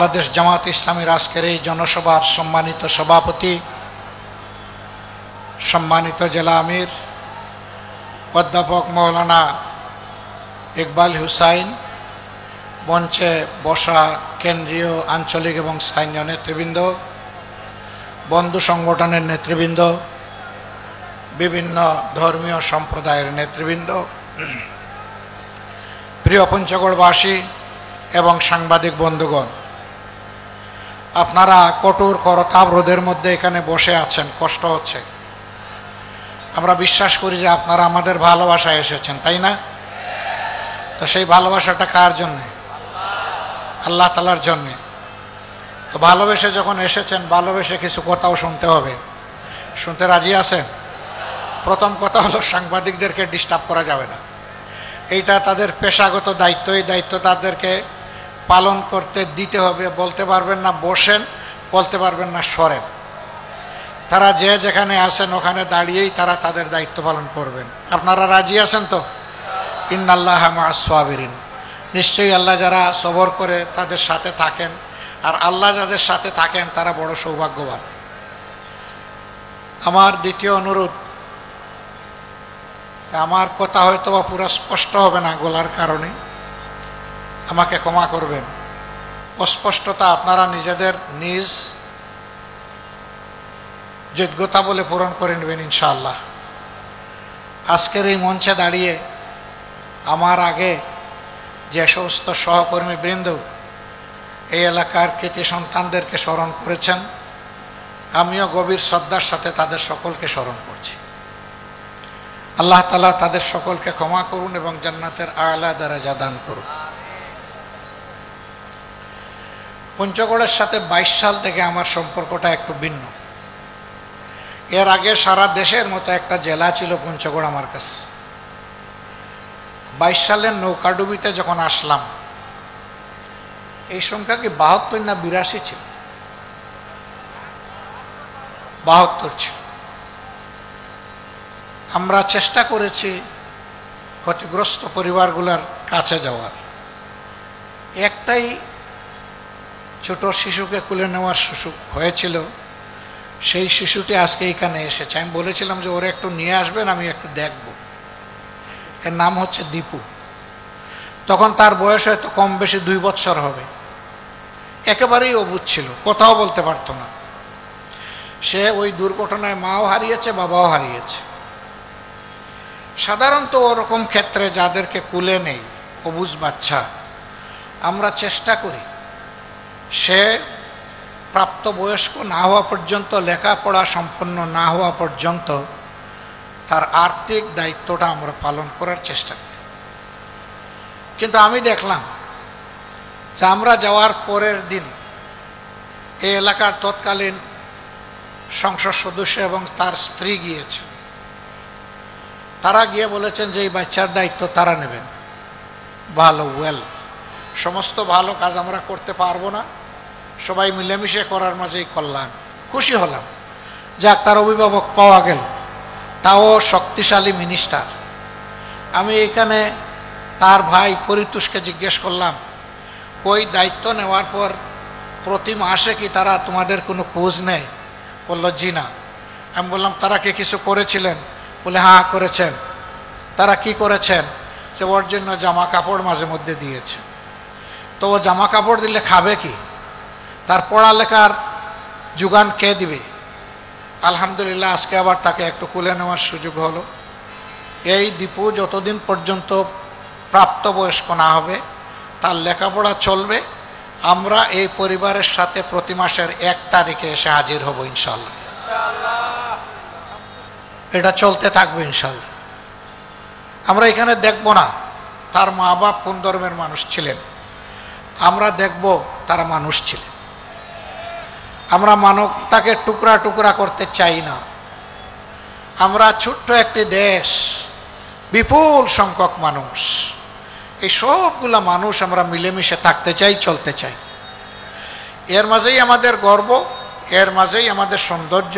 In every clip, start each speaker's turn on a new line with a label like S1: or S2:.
S1: বাংলাদেশ জামাত ইসলামীর আজকের এই জনসভার সম্মানিত সভাপতি, সম্মানিত জেলা আমির অধ্যাপক মৌলানা ইকবাল হুসাইন, মঞ্চে বসা কেন্দ্রীয়, আঞ্চলিক এবং স্থানীয় নেতৃবৃন্দ, বন্ধু সংগঠনের নেতৃবৃন্দ, বিভিন্ন ধর্মীয় সম্প্রদায়ের নেতৃবৃন্দ, প্রিয় পঞ্চগড়বাসী এবং সাংবাদিক বন্ধুগণ, আপনারা কঠোর করতাপ রোদের মধ্যে এখানে বসে আছেন, কষ্ট হচ্ছে। আমরা বিশ্বাস করি যে আপনারা আমাদের ভালোবাসায় এসেছেন, তাই না? তো সেই ভালোবাসাটা কার জন্যে? আল্লাহ তাআলার জন্যে। তো ভালোবেসে যখন এসেছেন, ভালোবেসে কিছু কথাও শুনতে হবে। শুনতে রাজি আছেন? প্রথম কথা হলো, সাংবাদিকদেরকে ডিস্টার্ব করা যাবে না। এইটা তাদের পেশাগত দায়িত্ব, এই দায়িত্ব তাদেরকে পালন করতে দিতে হবে। বলতে পারবেন না বসেন, বলতে পারবেন না সরেন। তারা যে যেখানে আছেন ওখানে দাঁড়িয়েই তারা তাদের দায়িত্ব পালন করবেন। আপনারা রাজি আছেন তো? ইন্নাল্লাহা মা'আস সাবিরিন। নিশ্চয়ই আল্লাহ যারা সবর করে তাদের সাথে থাকেন, আর আল্লাহ যাদের সাথে থাকেন তারা বড় সৌভাগ্যবান। আমার দ্বিতীয় অনুরোধ, আমার কথা হয়তো বা পুরো স্পষ্ট হবে না গলার কারণে, আমাকে ক্ষমা করবেন। অস্পষ্টতা আপনারা নিজেদের নিজ যোগ্যতা বলে পূরণ করে নেবেন ইনশাআল্লাহ। আজকের এই মঞ্চে দাঁড়িয়ে আমার আগে যে সমস্ত সহকর্মী বৃন্দ এই এলাকার কৃতি সন্তানদেরকে স্মরণ করেছেন, আমিও গভীর শ্রদ্ধার সাথে তাদের সকলকে স্মরণ করছি। আল্লাহ তাআলা তাদের সকলকে ক্ষমা করুন এবং জান্নাতের আলা দরজা দান করুন। পঞ্চগড়ের সাথে 22 সাল থেকে আমার সম্পর্কটা একটু ভিন্ন। এর আগে সারা দেশের মতো একটা জেলা ছিল পঞ্চগড় আমার কাছে। 22 সালের নৌকাডুবিতে যখন আসলাম, এই সংখ্যা কি 72 না 82 ছিল? 72 ছিল। আমরা চেষ্টা করেছি ক্ষতিগ্রস্ত পরিবারগুলোর কাছে যাওয়ার। একটাই ছোট শিশুকে কুলে নেওয়ার সুযোগ হয়েছিল। সেই শিশুটি আজকে এখানে এসেছে। আমি বলেছিলাম যে ওরা একটু নিয়ে আসবেন, আমি একটু দেখব। এর নাম হচ্ছে দীপু। তখন তার বয়স হয়তো কম বেশি 2 বছর হবে। একেবারেই অবুঝ ছিল, কথাও বলতে পারতো না। সে ওই দুর্ঘটনায় মাও হারিয়েছে, বাবাও হারিয়েছে। সাধারণত ওরকম ক্ষেত্রে যাদেরকে কুলে নেই, অবুঝ বাচ্চা, আমরা চেষ্টা করি সে প্রাপ্তবয়স্ক না হওয়া পর্যন্ত, লেখাপড়া সম্পন্ন না হওয়া পর্যন্ত তার আর্থিক দায়িত্বটা আমরা পালন করার চেষ্টা করি। কিন্তু আমি দেখলাম যে আমরা যাওয়ার পরের দিন এই এলাকার তৎকালীন সংসদ সদস্য এবং তার স্ত্রী গিয়েছে। তারা গিয়ে বলেছেন যে এই বাচ্চার দায়িত্ব তারা নেবেন। ভালো, ওয়েল, সমস্ত ভালো কাজ আমরা করতে পারবো না, সবাই মিলেমিশে করার মাঝেই কল্যাণ। খুশি হলাম, যাক, তার অভিভাবক পাওয়া গেল, তাও শক্তিশালী মিনিস্টার। আমি এখানে তার ভাই পরিতোষকে জিজ্ঞেস করলাম, ওই দায়িত্ব নেওয়ার পর প্রতি মাসে কি তারা তোমাদের কোনো খোঁজ নেয়? বললো জি না। আমি বললাম তারা কি কিছু করেছিলেন? বলে হ্যাঁ করেছেন। তারা কি করেছেন? যে ওর জন্য জামা কাপড় মাঝে মধ্যে দিয়েছে। তো ও জামা কাপড় দিলে খাবে কি? তার পড়ালেখার যোগান কে দিবে? আলহামদুলিল্লাহ আজকে আবার তাকে একটু কুলে নেওয়ার সুযোগ হলো। এই দীপু যতদিন পর্যন্ত প্রাপ্তবয়স্ক না হবে তার লেখাপড়া চলবে। আমরা এই পরিবারের সাথে প্রতি মাসের 1 তারিখে এসে হাজির হব ইনশাআল্লাহ। এটা চলতে থাকবে ইনশাআল্লাহ। আমরা এখানে দেখব না তার মা বাপ কোন ধর্মের মানুষ ছিলেন, আমরা দেখব তারা মানুষ ছিলেন। আমরা মানবতাকে টুকরা টুকরা করতে চাই না। আমরা ছোট্ট একটি দেশ, বিপুল সংখ্যক মানুষ, এই সবগুলা মানুষ আমরা মিলেমিশে থাকতে চাই, চলতে চাই। এর মাঝেই আমাদের গর্ব, এর মাঝেই আমাদের সৌন্দর্য,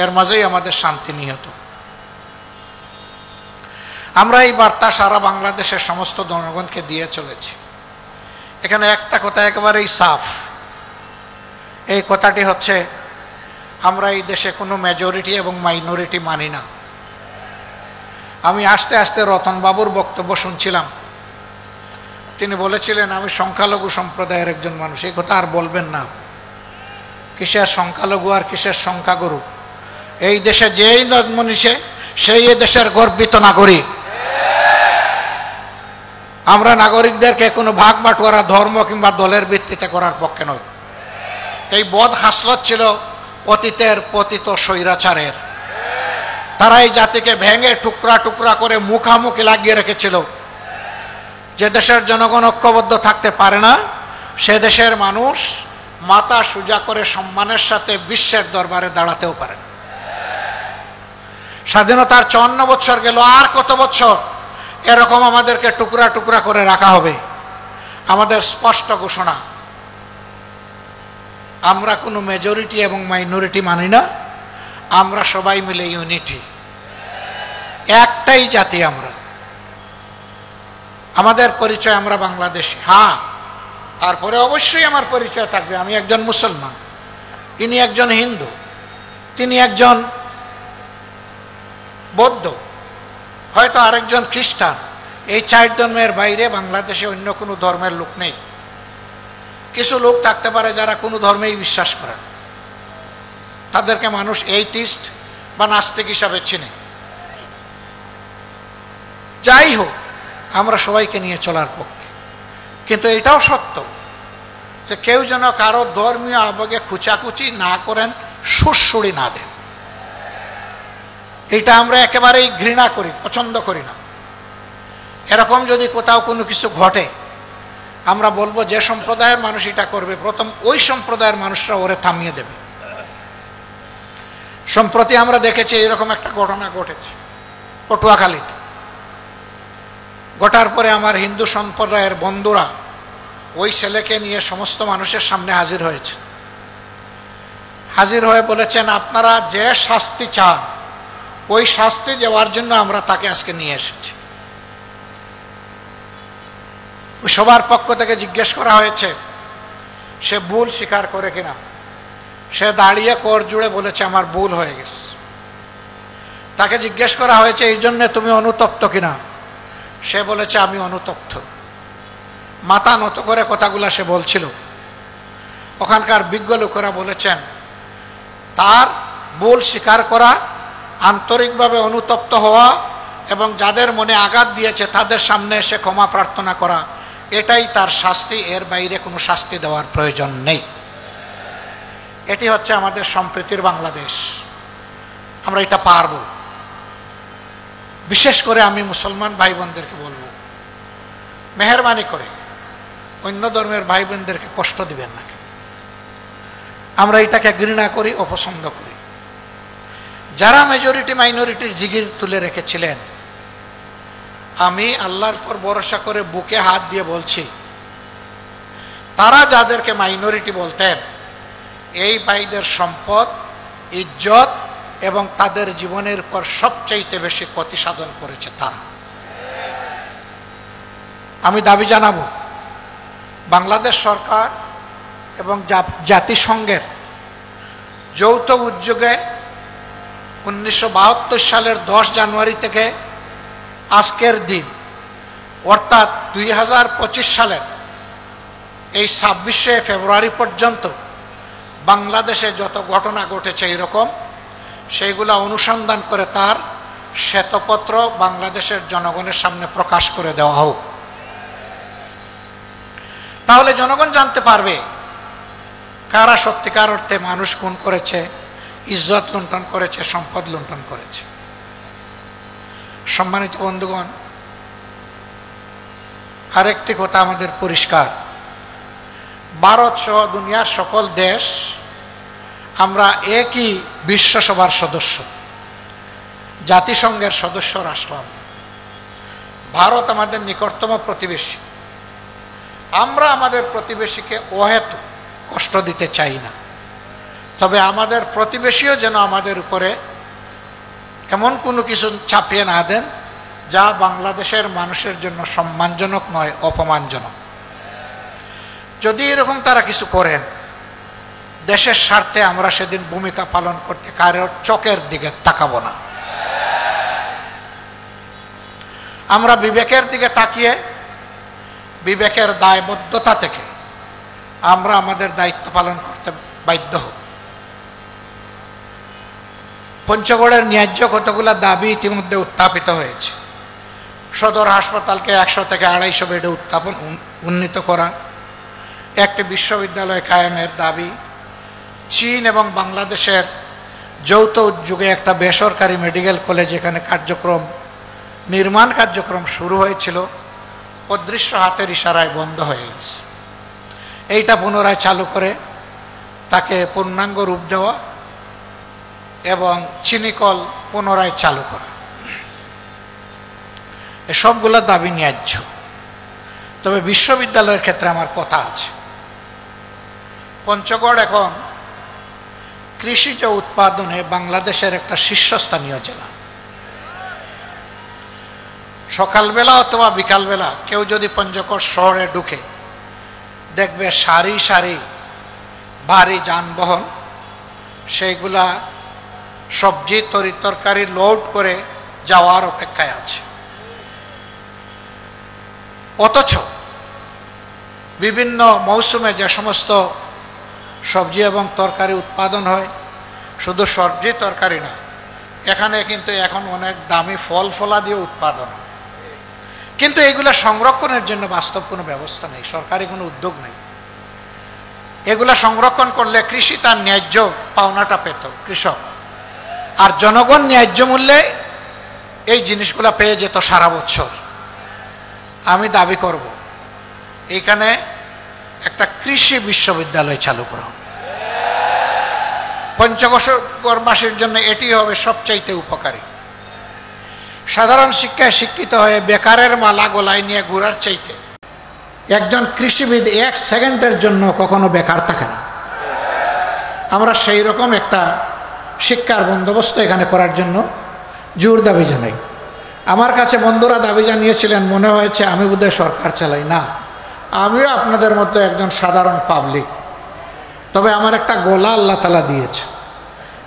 S1: এর মাঝেই আমাদের শান্তি নিহত। আমরা এই বার্তা সারা বাংলাদেশের সমস্ত জনগণকে দিয়ে চলেছি। এখানে একটা কথা একেবারেই সাফ, এই কথাটি হচ্ছে, আমরা এই দেশে কোনো মেজরিটি এবং মাইনরিটি মানি না। আমি আস্তে আস্তে রতনবাবুর বক্তব্য শুনছিলাম, তিনি বলেছিলেন আমি সংখ্যালঘু সম্প্রদায়ের একজন মানুষ। এই কথা আর বলবেন না। কিসের সংখ্যালঘু আর কিসের সংখ্যাগুরু? এই দেশে যেই জন্ম নিছে সেই এ দেশের গর্বিত নাগরিক। আমরা নাগরিকদেরকে কোনো ভাগ বাটোয়ারা ধর্ম কিংবা দলের ভিত্তিতে করার পক্ষে নয়। এই বদ হাসলত ছিল অতীতের পতিত স্বৈরাচারের। তারা এই জাতিকে ভেঙে টুকরা টুকরা করে মুখামুখি লাগিয়ে রেখেছিল। যে দেশের জনগণ ঐক্যবদ্ধ থাকতে পারে না, সে দেশের মানুষ মাথা সোজা করে সম্মানের সাথে বিশ্বের দরবারে দাঁড়াতেও পারে না। স্বাধীনতার 54 বছর গেল, আর কত বছর এরকম আমাদেরকে টুকরা টুকরা করে রাখা হবে? আমাদের স্পষ্ট ঘোষণা, আমরা কোনো মেজরিটি এবং মাইনরিটি মানি না। আমরা সবাই মিলে ইউনিটি, একটাই জাতি আমরা। আমাদের পরিচয় আমরা বাংলাদেশি। হ্যাঁ, তারপরে অবশ্যই আমার পরিচয় থাকবে আমি একজন মুসলমান, ইনি একজন হিন্দু, তিনি একজন বৌদ্ধ, হয়তো আরেকজন খ্রিস্টান। এই 4 ধর্মের বাইরে বাংলাদেশে অন্য কোনো ধর্মের লোক নেই। কিছু লোক থাকতে পারে যারা কোনো ধর্মেই বিশ্বাস করে না, তাদেরকে মানুষ এইথিস্ট বা নাস্তিক হিসাবে চিনে। যাই হোক, আমরা সবাইকে নিয়ে চলার পক্ষে। কিন্তু এটাও সত্য যে কেউ যেন কারো ধর্মীয় আবেগে খুচাখুচি না করেন, সুড়সুড়ি না দেন। এটা আমরা একেবারেই ঘৃণা করি, পছন্দ করি না। এরকম যদি কোথাও কোনো কিছু ঘটে, আমরা বলবো যে সম্প্রদায়ের মানুষ এটা করবে, প্রথম ওই সম্প্রদায়ের মানুষরা ওরে থামিয়ে দেবে। সম্প্রতি আমরা দেখেছি এরকম একটা ঘটনা ঘটেছে পটুয়াখালীতে। ঘটার পরে আমার হিন্দু সম্প্রদায়ের বন্ধুরা ওই ছেলেকে নিয়ে সমস্ত মানুষের সামনে হাজির হয়েছে। হাজির হয়ে বলেছেন, আপনারা যে শাস্তি চান ওই শাস্তি দেওয়ার জন্য আমরা তাকে আজকে নিয়ে এসেছি। সবার পক্ষ থেকে জিজ্ঞেস করা হয়েছে সে ভুল স্বীকার করে কিনা। সে দাঁড়িয়ে কর জুড়ে বলেছে আমার ভুল হয়ে গেছে। তাকে জিজ্ঞেস করা হয়েছে এই জন্য তুমি অনুতপ্ত কিনা। সে বলেছে আমি অনুতপ্ত। মাথা নত করে কথাগুলা সে বলছিল। ওখানকার বিজ্ঞ লোকেরা বলেছেন তার ভুল স্বীকার করা, আন্তরিকভাবে অনুতপ্ত হওয়া এবং যাদের মনে আঘাত দিয়েছে তাদের সামনে এসে ক্ষমা প্রার্থনা করা, এটাই তার শাস্তি। এর বাইরে কোনো শাস্তি দেওয়ার প্রয়োজন নেই। এটি হচ্ছে আমাদের সম্প্রীতির বাংলাদেশ। আমরা এটা পারব। বিশেষ করে আমি মুসলমান ভাই বোনদেরকে বলবো, মেহেরবানি করে অন্য ধর্মের ভাই বোনদেরকে কষ্ট দিবেন না। আমরা এটাকে ঘৃণা করি, অপছন্দ করি। যারা মেজরিটি মাইনরিটির জিগির তুলে রেখেছিলেন, আমি আল্লাহর পর ভরসা করে বুকে হাত দিয়ে বলছি, তারা যাদেরকে মাইনরিটি বলতেন, এই ভাইদের সম্পদ, ইজ্জত এবং তাদের জীবনের পর সবচাইতে বেশি ক্ষতি সাধন করেছে তারা। আমি দাবি জানাবো, বাংলাদেশ সরকার এবং জাতিসংঘের যৌথ উদ্যোগে 1972 সালের 10 জানুয়ারি থেকে আজকের দিন অর্থাৎ 2025 সালের এই 26শে ফেব্রুয়ারি পর্যন্ত বাংলাদেশে যত ঘটনা ঘটেছে এরকম, সেইগুলা অনুসন্ধান করে তার শ্বেতপত্র বাংলাদেশের জনগণের সামনে প্রকাশ করে দেওয়া হোক। তাহলে জনগণ জানতে পারবে কারা সত্যিকার অর্থে মানুষ খুন করেছে, ইজ্জত লুণ্ঠন করেছে, সম্পদ লুণ্ঠন করেছে। সম্মানিত বন্ধুগণ, আরেকটি কথা আমাদের পরিষ্কার, ভারত সহ দুনিয়ার সকল দেশ আমরা একই বিশ্বসভার সদস্য, জাতিসংঘের সদস্য রাষ্ট্র। ভারত আমাদের নিকটতম প্রতিবেশী। আমরা আমাদের প্রতিবেশীকে অহেতুক কষ্ট দিতে চাই না। তবে আমাদের প্রতিবেশীও যেন আমাদের উপরে এমন কোনো কিছু চাপিয়ে না দেন যা বাংলাদেশের মানুষের জন্য সম্মানজনক নয়, অপমানজনক। যদি এরকম তারা কিছু করেন, দেশের স্বার্থে আমরা সেদিন ভূমিকা পালন করতে কারোর চোখের দিকে তাকাবো না। আমরা বিবেকের দিকে তাকিয়ে বিবেকের দায়বদ্ধতা থেকে আমরা আমাদের দায়িত্ব পালন করতে বাধ্য হব। পঞ্চগড়ের ন্যায্য কতগুলো দাবি ইতিমধ্যে উত্থাপিত হয়েছে। সদর হাসপাতালকে 100 থেকে 250 বেডে উন্নীত করা, একটি বিশ্ববিদ্যালয় কায়েমের দাবি, চীন এবং বাংলাদেশের যৌথ উদ্যোগে একটা বেসরকারি মেডিকেল কলেজ এখানে নির্মাণ কার্যক্রম শুরু হয়েছিল, অদৃশ্য হাতের ইশারায় বন্ধ হয়ে গেছে। এইটা পুনরায় চালু করে তাকে পূর্ণাঙ্গ রূপ দেওয়া এবং চিনিকল পুনরায় চালু করা, এসবগুলো দাবি ন্যায্য। তবে বিশ্ববিদ্যালয়ের ক্ষেত্রে আমার কথা আছে। পঞ্চগড় এখন কৃষিজ উৎপাদনে বাংলাদেশের একটা শীর্ষস্থানীয় জেলা। সকালবেলা অথবা বিকালবেলা কেউ যদি পঞ্চগড় শহরে ঢুকে দেখবে সারি সারি ভারী যানবাহন, সেইগুলা সবজি তরকারি লোড করে যাওয়ার অপেক্ষায় আছে। অথচ বিভিন্ন মৌসুমে যে সমস্ত সবজি এবং তরকারি উৎপাদন হয়, শুধু সবজি তরকারি না, এখানে কিন্তু এখন অনেক দামি ফল ফলাদিও উৎপাদন হয়। কিন্তু এগুলা সংরক্ষণের জন্য বাস্তব কোনো ব্যবস্থা নেই, সরকারি কোনো উদ্যোগ নেই। এগুলা সংরক্ষণ করলে কৃষি তার ন্যায্য পাওনাটা পেত কৃষক, আর জনগণ ন্যায্য মূল্যে এই জিনিসগুলা পেয়ে যেত সারা বছর। আমি দাবি করব এইখানে একটা কৃষি বিশ্ববিদ্যালয় চালু করা হবে। পঞ্চগড়বাসীর জন্য এটি হবে সবচাইতে উপকারী। সাধারণ শিক্ষায় শিক্ষিত হয়ে বেকারের মালা গলায় নিয়ে ঘোরার চাইতে একজন কৃষিবিদ 1 সেকেন্ডের জন্য কখনো বেকার থাকে না। আমরা সেই রকম একটা শিক্ষার বন্দোবস্ত এখানে করার জন্য জোর দাবি জানাই। আমার কাছে বন্ধুরা দাবি জানিয়েছিলেন, মনে হয়েছে আমি বোধহয় সরকার চালাই। না, আমিও আপনাদের মধ্যে একজন সাধারণ পাবলিক। তবে আমার একটা গোলা আল্লাহ তাআলা দিয়েছে,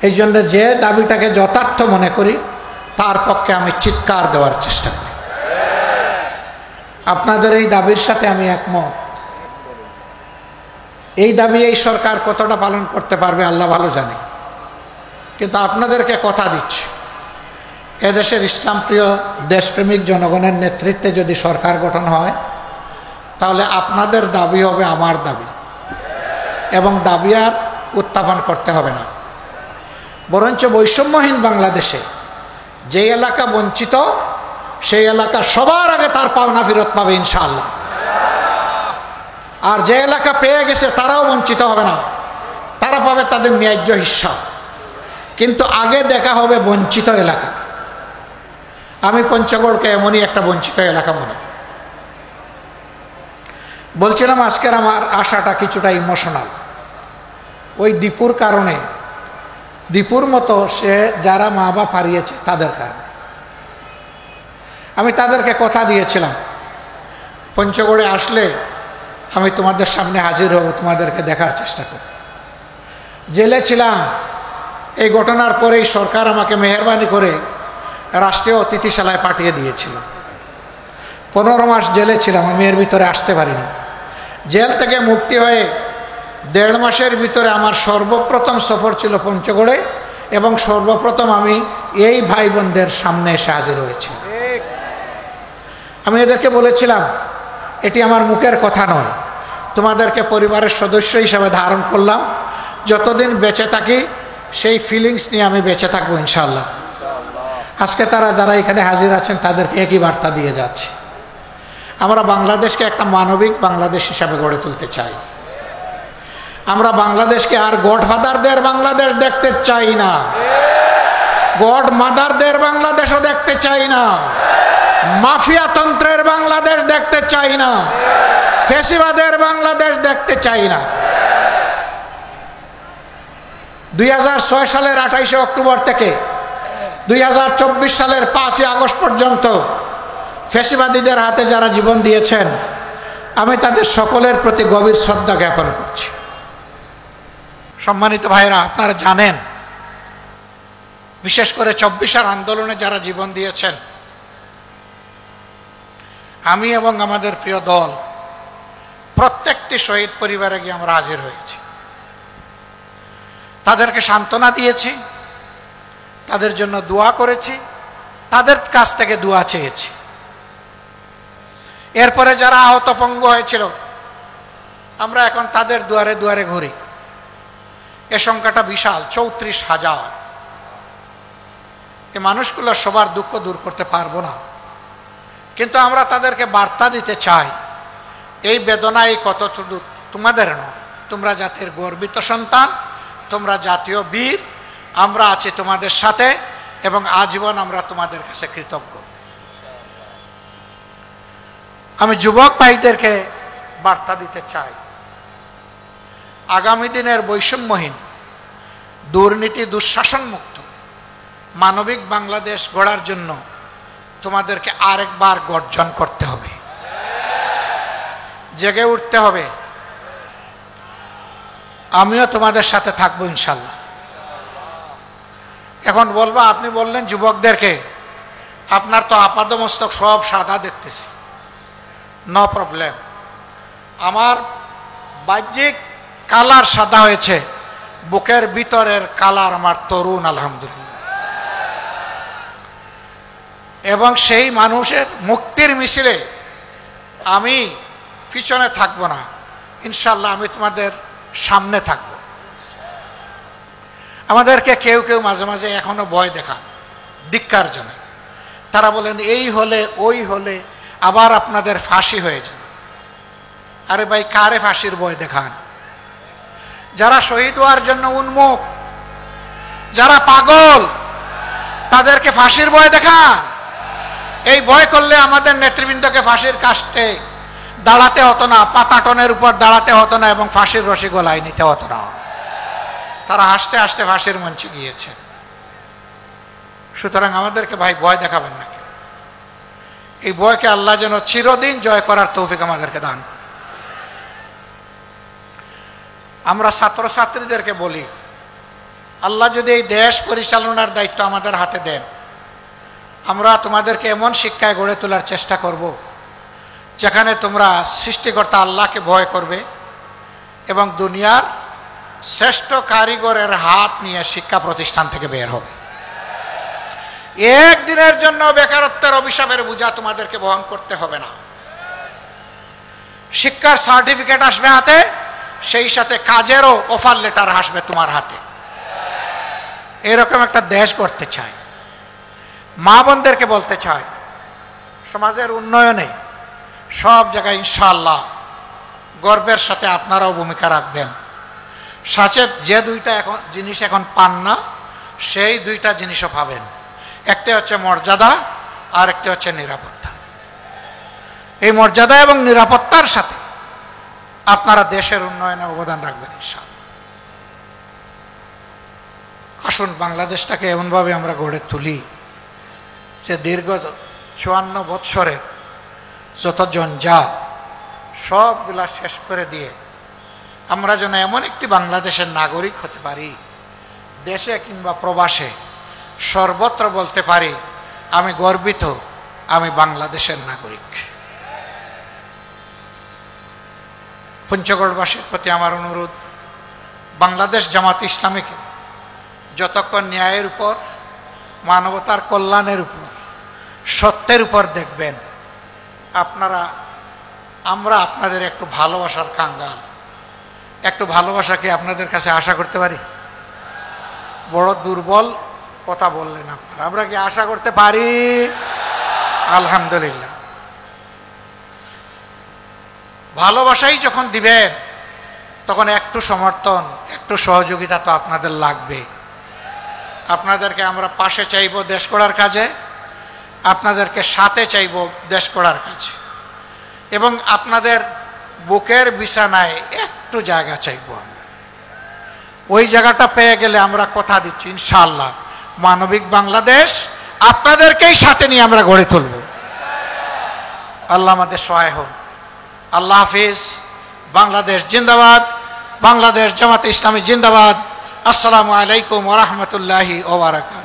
S1: এই জন্য যে দাবিটাকে যথার্থ মনে করি তার পক্ষে আমি চিৎকার দেওয়ার চেষ্টা করি। আপনাদের এই দাবির সাথে আমি একমত। এই দাবি এই সরকার কতটা পালন করতে পারবে আল্লাহ ভালো জানে, কিন্তু আপনাদেরকে কথা দিচ্ছি, এদেশের ইসলামপ্রিয় দেশপ্রেমিক জনগণের নেতৃত্বে যদি সরকার গঠন হয়, তাহলে আপনাদের দাবি হবে আমার দাবি, এবং দাবি আর উত্থাপন করতে হবে না। বরঞ্চ বৈষম্যহীন বাংলাদেশে যে এলাকা বঞ্চিত, সেই এলাকা সবার আগে তার পাওনা ফেরত পাবে ইনশাআল্লাহ। আর যে এলাকা পেয়ে গেছে তারাও বঞ্চিত হবে না, তারা পাবে তাদের ন্যায্য হিস্সা। কিন্তু আগে দেখা হবে বঞ্চিত এলাকা। আমি পঞ্চগড়কে এমনই একটা বঞ্চিত এলাকা মনে করি। বলছিলাম আজকের আমার আশাটা কিছুটা ইমোশনাল। ওই দীপুর কারণে, দীপুর মতো সে যারা মা বাপ হারিয়েছে তাদের কারণে। আমি তাদেরকে কথা দিয়েছিলাম, পঞ্চগড়ে আসলে আমি তোমাদের সামনে হাজির হব, তোমাদেরকে দেখার চেষ্টা করব। জেলে ছিলাম, এই ঘটনার পরেই সরকার আমাকে মেহেরবানি করে রাষ্ট্রীয় অতিথিশালায় পাঠিয়ে দিয়েছিল। 15 মাস জেলে ছিলাম, আমি এর ভিতরে আসতে পারিনি। জেল থেকে মুক্তি হয়ে 1.5 মাসের ভিতরে আমার সর্বপ্রথম সফর ছিল পঞ্চগড়ে, এবং সর্বপ্রথম আমি এই ভাই বোনদের সামনে এসে হাজির হয়েছি। আমি এদেরকে বলেছিলাম, এটি আমার মুখের কথা নয়, তোমাদেরকে পরিবারের সদস্য হিসাবে ধারণ করলাম। যতদিন বেঁচে থাকি সেই ফিলিংস নিয়ে আমি বেঁচে থাকবো ইনশাআল্লাহ। আজকে তারা যারা এখানে হাজির আছেন তাদেরকে একই বার্তা দিয়ে যাচ্ছে। আমরা বাংলাদেশকে একটা মানবিক বাংলাদেশ হিসাবে গড়ে তুলতে চাই। আমরা বাংলাদেশকে আর গডফাদারদের বাংলাদেশ দেখতে চাই না, গড মাদারদের বাংলাদেশও দেখতে চাই না, মাফিয়া তন্ত্রের বাংলাদেশ দেখতে চাই না, ফ্যাসিবাদের বাংলাদেশ দেখতে চাই না। 2006 সালের 28শে অক্টোবর থেকে 2024 সালের 5ই আগস্ট পর্যন্ত ফ্যাসিবাদীদের হাতে যারা জীবন দিয়েছেন, আমি তাদের সকলের প্রতি গভীর শ্রদ্ধা জ্ঞাপন করছি। সম্মানিত ভাইরা, আপনারা জানেন বিশেষ করে 24 আন্দোলনে যারা জীবন দিয়েছেন, আমি এবং আমাদের প্রিয় দল প্রত্যেকটি শহীদ পরিবারে গিয়ে আমরা হাজির হয়েছি, তাদেরকে সান্ত্বনা দিয়েছি, তাদের জন্য দোয়া করেছি, তাদের কাছ থেকে দোয়া চেয়েছি। এরপরে যারা আহত পঙ্গু হয়েছিল, আমরা এখন তাদের দুয়ারে দুয়ারে ঘুরি। এ সংখ্যাটা বিশাল, 34,000। এই মানুষগুলো সবার দুঃখ দূর করতে পারবো না, কিন্তু আমরা তাদেরকে বার্তা দিতে চাই, এই বেদনা এই কতটুকু তোমাদের নয়, তোমরা জাতির গর্বিত সন্তান, তোমরা জাতীয় বীর, আমরা আছি তোমাদের সাথে এবং আজীবন আমরা তোমাদের কাছে কৃতজ্ঞ। আমি যুবক ভাইদেরকে বার্তা দিতে চাই, আগামী দিনের বৈষম্যহীন, দুর্নীতি দুঃশাসন মুক্ত মানবিক বাংলাদেশ গড়ার জন্য তোমাদেরকে আরেকবার গর্জন করতে হবে, জেগে উঠতে হবে। আমিও তোমাদের সাথে থাকবো ইনশাল্লাহ। এখন বলবো, আপনি বললেন যুবকদেরকে, আপনার তো আপাদমস্তক সব সাদা দেখতেছি, নো প্রবলেম। আমার বাহ্যিক কালার সাদা হয়েছে, বুকের ভিতরের কালার আমার তরুণ, আলহামদুলিল্লাহ। এবং সেই মানুষের মুক্তির মিছিলে আমি পিছনে থাকবো না, ইনশাল্লাহ আমি তোমাদের সামনে থাকব। আমাদেরকে কেউ কেউ মাঝে মাঝে এখনো ভয় দেখান, ধিক্কার জানায়। তারা বলেন এই হলে ওই হলে আবার আপনাদের ফাঁসি হয়ে যাবে। আরে ভাই, কারে ফাঁসির ভয় দেখান? যারা শহীদ হওয়ার জন্য উন্মুখ, যারা পাগল, তাদেরকে ফাঁসির ভয় দেখান। এই ভয় করলে আমাদের নেতৃবৃন্দকে ফাঁসির কাস্টে দাঁড়াতে হতো না, পাতাটনের উপর দাঁড়াতে হতো না এবং ফাঁসির রশি গলায় নিতে হতো না। তারা হাসতে হাসতে ফাঁসির মঞ্চে গিয়েছে। সুতরাং আমাদেরকে ভাই ভয় দেখাবেন না। এই ভয়কে আল্লাহ যেন চিরদিন জয় করার তৌফিক আমাদেরকে দান করে। আমরা ছাত্রছাত্রীদেরকে বলি, আল্লাহ যদি এই দেশ পরিচালনার দায়িত্ব আমাদের হাতে দেন, আমরা তোমাদেরকে এমন শিক্ষায় গড়ে তোলার চেষ্টা করব যেখানে তোমরা সৃষ্টিকর্তা আল্লাহকে ভয় করবে এবং দুনিয়ার শ্রেষ্ঠ কারিগরের হাত নিয়ে শিক্ষা প্রতিষ্ঠান থেকে বের হবে। একদিনের জন্য বেকারত্বের অভিশাপের বোঝা তোমাদেরকে বহন করতে হবে না। শিক্ষার সার্টিফিকেট আসবে হাতে, সেই সাথে কাজেরও অফার লেটার আসবে তোমার হাতে। এরকম একটা দেশ করতে চাই। মা বোনদেরকে বলতে চাই, সমাজের উন্নয়নে সব জায়গায় ইনশাআল্লাহ গর্বের সাথে আপনারাও ভূমিকা রাখবেন। সাথে যে দুইটা এখন জিনিস এখন পান না, সেই দুইটা জিনিসও পাবেন। একটা হচ্ছে মর্যাদা, আর একটা হচ্ছে নিরাপত্তা। এই মর্যাদা এবং নিরাপত্তার সাথে আপনারা দেশের উন্নয়নে অবদান রাখবেন ইনশাআল্লাহ। আসুন বাংলাদেশটাকে এমনভাবে আমরা গড়ে তুলি যে দীর্ঘ 54 বৎসরের যত জঞ্জাল সবগুলা শেষ করে দিয়ে আমরা যেন এমন একটি বাংলাদেশের নাগরিক হতে পারি, দেশে কিংবা প্রবাসে সর্বত্র বলতে পারি আমি গর্বিত, আমি বাংলাদেশের নাগরিক। পঞ্চগড়বাসীর প্রতি আমার অনুরোধ, বাংলাদেশ জামাত ইসলামীকে যতক্ষণ ন্যায়ের উপর, মানবতার কল্যাণের উপর, সত্যের উপর দেখবেন, আমরা আপনাদের একটু ভালোবাসার কাঙ্গাল। একটু ভালোবাসা কি আপনাদের কাছে আশা করতে পারি? বড় দুর্বল কথা বললেন আপনারা। আমরা কি আশা করতে পারি? আলহামদুলিল্লাহ। ভালোবাসাই যখন দিবেন, তখন একটু সমর্থন, একটু সহযোগিতা তো আপনাদের লাগবে। আপনাদেরকে আমরা পাশে চাইব দেশ গড়ার কাজে, আপনাদেরকে সাথে চাইব দেশ গড়ার কাজে, এবং আপনাদের বুকের বিছানায় একটু জায়গা চাইব আমরা। ওই জায়গাটা পেয়ে গেলে আমরা কথা দিচ্ছি ইনশাআল্লাহ মানবিক বাংলাদেশ আপনাদেরকেই সাথে নিয়ে আমরা গড়ে তুলব। আল্লাহ আমাদের সহায় হোক। আল্লাহ হাফিজ। বাংলাদেশ জিন্দাবাদ, বাংলাদেশ জামাতে ইসলামী জিন্দাবাদ। আসসালামু আলাইকুম ওয়া রাহমাতুল্লাহি ওয়া বারাকাতুহু।